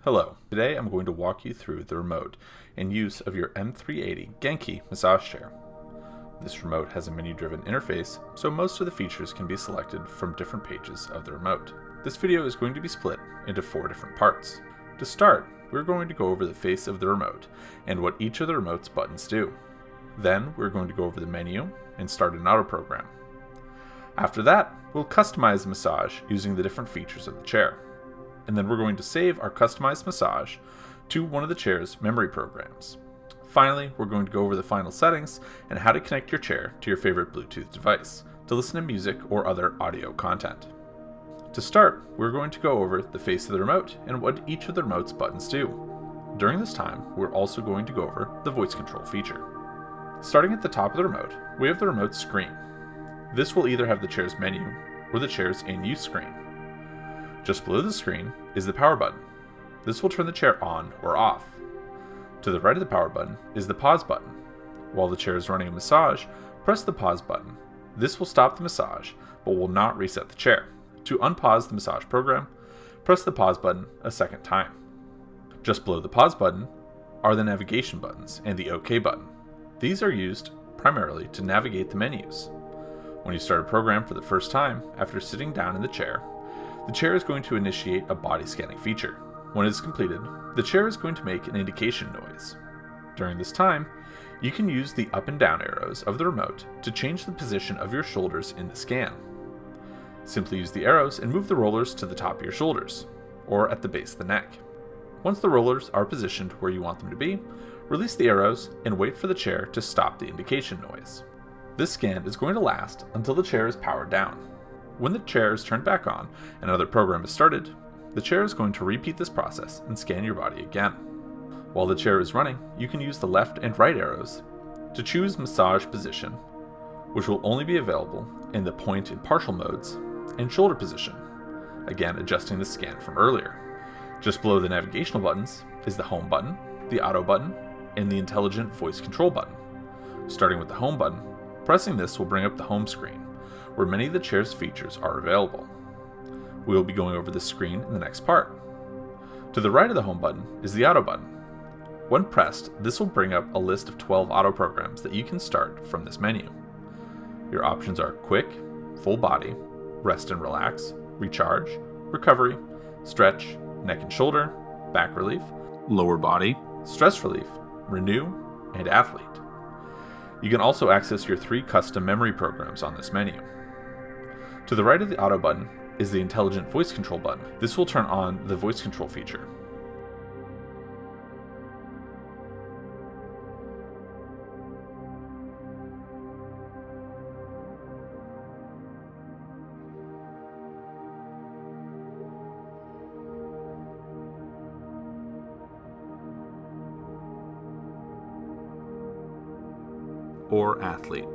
Hello, today I'm going to walk you through the remote and use of your M380 Genki massage chair. This remote has a menu-driven interface, so most of the features can be selected from different pages of the remote. This video is going to be split into 4 different parts. To start, we're going to go over the face of the remote and what each of the remote's buttons do. Then we're going to go over the menu and start an auto program. After that, we'll customize the massage using the different features of the chair. And then we're going to save our customized massage to one of the chair's memory programs. Finally, we're going to go over the final settings and how to connect your chair to your favorite Bluetooth device to listen to music or other audio content. To start, we're going to go over the face of the remote and what each of the remote's buttons do. During this time, we're also going to go over the voice control feature. Starting at the top of the remote, we have the remote screen. This will either have the chair's menu or the chair's in-use screen. Just below the screen is the power button. This will turn the chair on or off. To the right of the power button is the pause button. While the chair is running a massage, press the pause button. This will stop the massage, but will not reset the chair. To unpause the massage program, press the pause button a second time. Just below the pause button are the navigation buttons and the OK button. These are used primarily to navigate the menus. When you start a program for the first time after sitting down in the chair is going to initiate a body scanning feature. When it is completed, the chair is going to make an indication noise. During this time, you can use the up and down arrows of the remote to change the position of your shoulders in the scan. Simply use the arrows and move the rollers to the top of your shoulders, or at the base of the neck. Once the rollers are positioned where you want them to be, release the arrows and wait for the chair to stop the indication noise. This scan is going to last until the chair is powered down. When the chair is turned back on and another program is started, the chair is going to repeat this process and scan your body again. While the chair is running, you can use the left and right arrows to choose massage position, which will only be available in the point and partial modes, and shoulder position, again adjusting the scan from earlier. Just below the navigational buttons is the home button, the auto button, and the intelligent voice control button. Starting with the home button, pressing this will bring up the home screen, where many of the chair's features are available. We will be going over this screen in the next part. To the right of the home button is the auto button. When pressed, this will bring up a list of 12 auto programs that you can start from this menu. Your options are quick, full body, rest and relax, recharge, recovery, stretch, neck and shoulder, back relief, lower body, stress relief, renew, and athlete. You can also access your 3 custom memory programs on this menu. To the right of the auto button is the intelligent voice control button. This will turn on the voice control feature. Or athlete.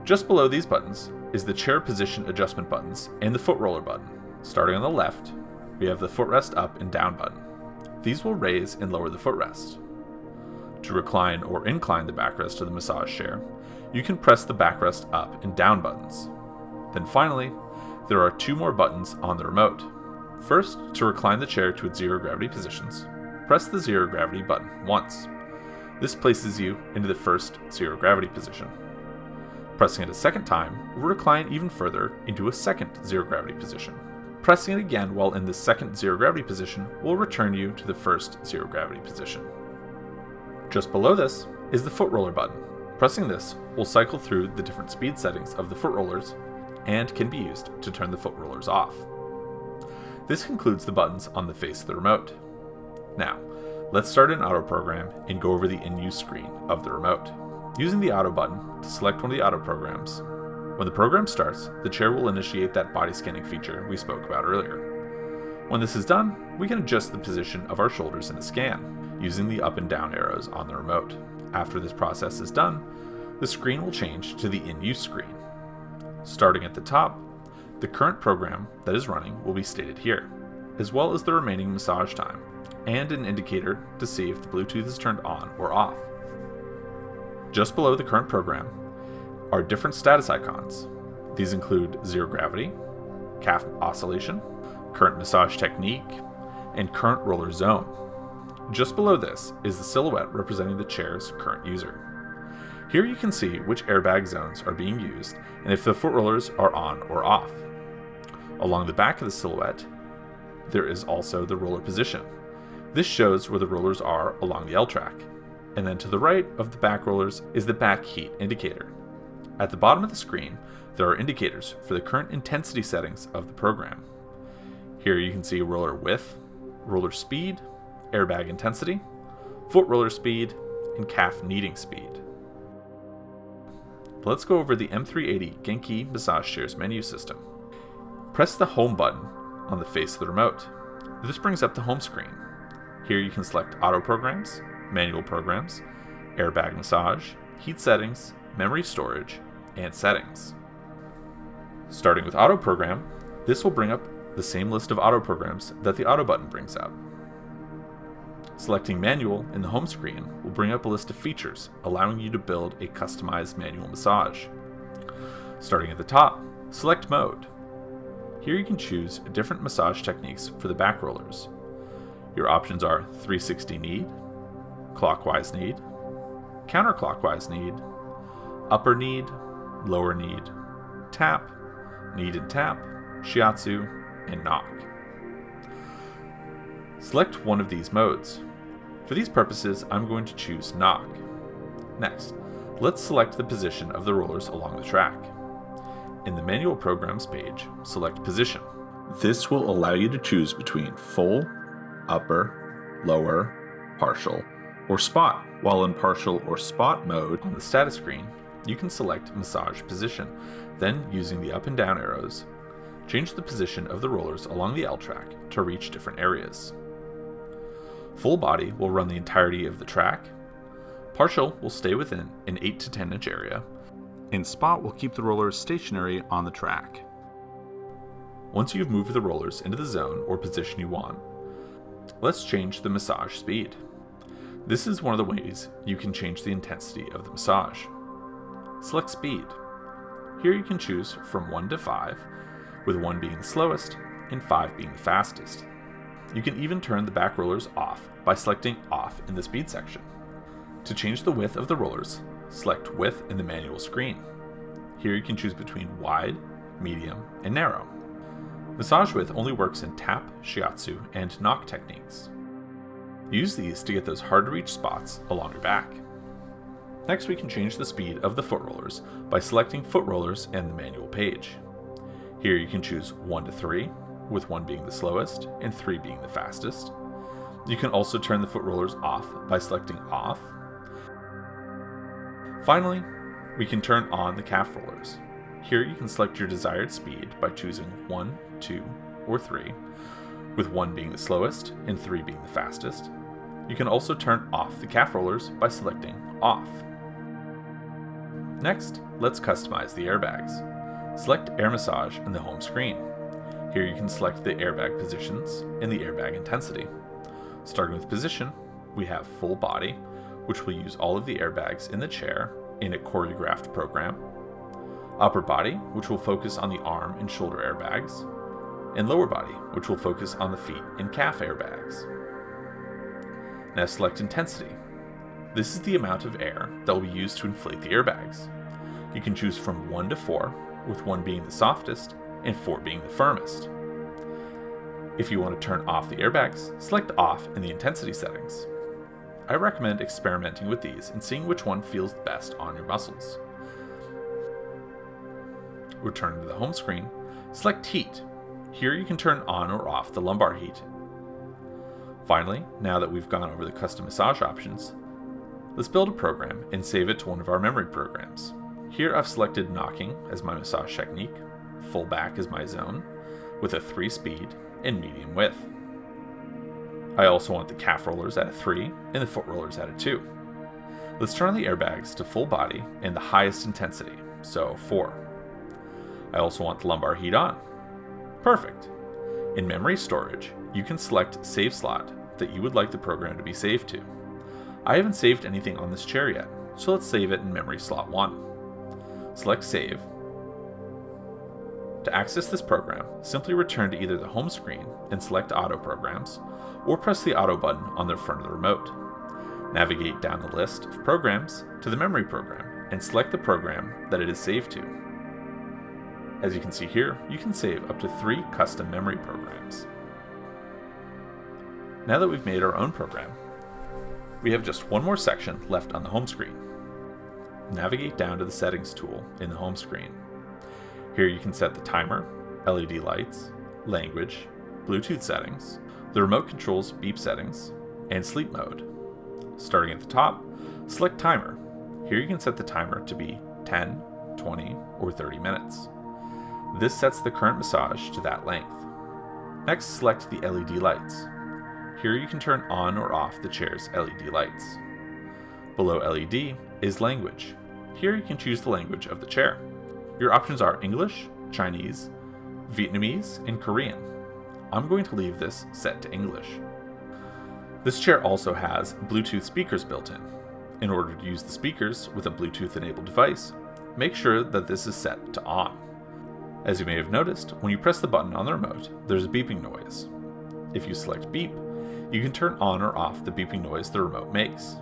Just below these buttons is the chair position adjustment buttons and the foot roller button. Starting on the left, we have the footrest up and down button. These will raise and lower the footrest. To recline or incline the backrest of the massage chair, you can press the backrest up and down buttons. Then finally, there are 2 more buttons on the remote. First, to recline the chair to its zero gravity positions, press the zero gravity button once. This places you into the first zero gravity position. Pressing it a second time will recline even further into a second zero gravity position. Pressing it again while in the second zero gravity position will return you to the first zero gravity position. Just below this is the foot roller button. Pressing this will cycle through the different speed settings of the foot rollers and can be used to turn the foot rollers off. This concludes the buttons on the face of the remote. Now, let's start an auto program and go over the in-use screen of the remote. Using the auto button to select one of the auto programs. When the program starts, the chair will initiate that body scanning feature we spoke about earlier. When this is done, we can adjust the position of our shoulders in the scan. using the up and down arrows on the remote. After this process is done, the screen will change to the in-use screen. Starting at the top, the current program that is running will be stated here, as well as the remaining massage time, and an indicator to see if the Bluetooth is turned on or off. Just below the current program are different status icons. These include zero gravity, calf oscillation, current massage technique, and current roller zone. Just below this is the silhouette representing the chair's current user. Here you can see which airbag zones are being used and if the foot rollers are on or off. Along the back of the silhouette, there is also the roller position. This shows where the rollers are along the L track. And then to the right of the back rollers is the back heat indicator. At the bottom of the screen, there are indicators for the current intensity settings of the program. Here you can see roller width, roller speed, airbag intensity, foot roller speed, and calf kneading speed. Let's go over the M380 Genki massage chair's menu system. Press the home button on the face of the remote. This brings up the home screen. Here you can select auto programs, manual programs, airbag massage, heat settings, memory storage, and settings. Starting with auto program, this will bring up the same list of auto programs that the auto button brings up. Selecting manual in the home screen will bring up a list of features, allowing you to build a customized manual massage. Starting at the top, select mode. Here you can choose different massage techniques for the back rollers. Your options are 360 knead, clockwise knead, counterclockwise knead, upper knead, lower knead, tap, knead and tap, shiatsu, and knock. Select one of these modes. For these purposes, I'm going to choose knock. Next, let's select the position of the rollers along the track. In the manual programs page, select position. This will allow you to choose between full, upper, lower, partial, or spot. While in partial or spot mode on the status screen, you can select massage position. Then, using the up and down arrows, change the position of the rollers along the L track to reach different areas. Full body will run the entirety of the track. Partial will stay within an 8 to 10 inch area, and spot will keep the rollers stationary on the track. Once you've moved the rollers into the zone or position you want, let's change the massage speed. This is one of the ways you can change the intensity of the massage. Select speed. Here you can choose from 1 to 5, with 1 being the slowest and 5 being the fastest. You can even turn the back rollers off by selecting off in the speed section. To change the width of the rollers, select width in the manual screen. Here you can choose between wide, medium, and narrow. Massage width only works in tap, shiatsu, and knock techniques. Use these to get those hard to reach spots along your back. Next, we can change the speed of the foot rollers by selecting foot rollers in the manual page. Here you can choose 1 to 3, with 1 being the slowest and 3 being the fastest. You can also turn the foot rollers off by selecting off. Finally, we can turn on the calf rollers. Here you can select your desired speed by choosing 1, 2, or 3, with 1 being the slowest and 3 being the fastest. You can also turn off the calf rollers by selecting off. Next, let's customize the airbags. Select Air Massage in the home screen. Here you can select the airbag positions and the airbag intensity. Starting with position, we have full body, which will use all of the airbags in the chair in a choreographed program. Upper body, which will focus on the arm and shoulder airbags. And lower body, which will focus on the feet and calf airbags. Now select intensity. This is the amount of air that will be used to inflate the airbags. You can choose from 1 to 4, with 1 being the softest and 4 being the firmest. If you want to turn off the airbags, select off in the intensity settings. I recommend experimenting with these and seeing which one feels best on your muscles. Return to the home screen, select heat. Here you can turn on or off the lumbar heat. Finally, now that we've gone over the custom massage options, let's build a program and save it to one of our memory programs. Here I've selected knocking as my massage technique, full back as my zone, with a 3 speed and medium width. I also want the calf rollers at a 3 and the foot rollers at a 2. Let's turn on the airbags to full body and the highest intensity, so 4. I also want the lumbar heat on. Perfect. In memory storage, you can select save slot that you would like the program to be saved to. I haven't saved anything on this chair yet, so let's save it in memory slot 1. Select save. To access this program, simply return to either the home screen and select auto programs, or press the auto button on the front of the remote. Navigate down the list of programs to the memory program and select the program that it is saved to. As you can see here, you can save up to 3 custom memory programs. Now that we've made our own program, we have just one more section left on the home screen. Navigate down to the settings tool in the home screen. Here you can set the timer, LED lights, language, Bluetooth settings. The remote controls beep settings, and sleep mode. Starting at the top, select timer. Here you can set the timer to be 10, 20, or 30 minutes. This sets the current massage to that length. Next, select the LED lights. Here you can turn on or off the chair's LED lights. Below LED is language. Here you can choose the language of the chair. Your options are English, Chinese, Vietnamese, and Korean. I'm going to leave this set to English. This chair also has Bluetooth speakers built in. In order to use the speakers with a Bluetooth-enabled device, make sure that this is set to on. As you may have noticed, when you press the button on the remote, there's a beeping noise. If you select beep, you can turn on or off the beeping noise the remote makes.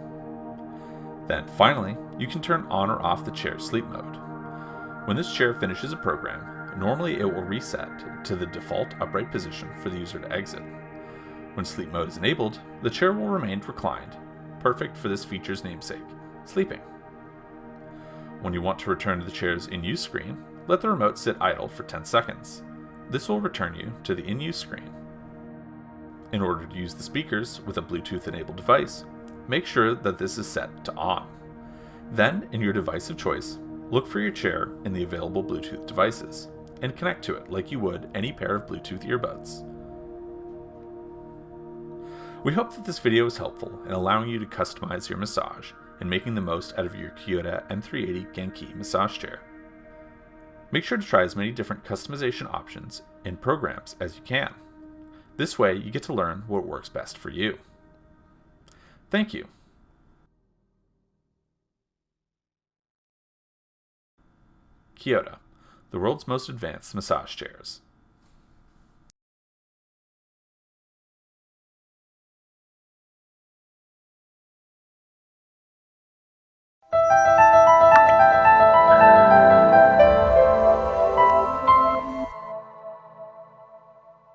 Then finally, you can turn on or off the chair's sleep mode. When this chair finishes a program, normally it will reset to the default upright position for the user to exit. When sleep mode is enabled, the chair will remain reclined, perfect for this feature's namesake, sleeping. When you want to return to the chair's in-use screen, let the remote sit idle for 10 seconds. This will return you to the in-use screen. In order to use the speakers with a Bluetooth-enabled device, make sure that this is set to on. Then, in your device of choice, look for your chair in the available Bluetooth devices, and connect to it like you would any pair of Bluetooth earbuds. We hope that this video was helpful in allowing you to customize your massage and making the most out of your Kyota M380 Genki massage chair. Make sure to try as many different customization options and programs as you can. This way you get to learn what works best for you. Thank you. Kyota, the world's most advanced massage chairs.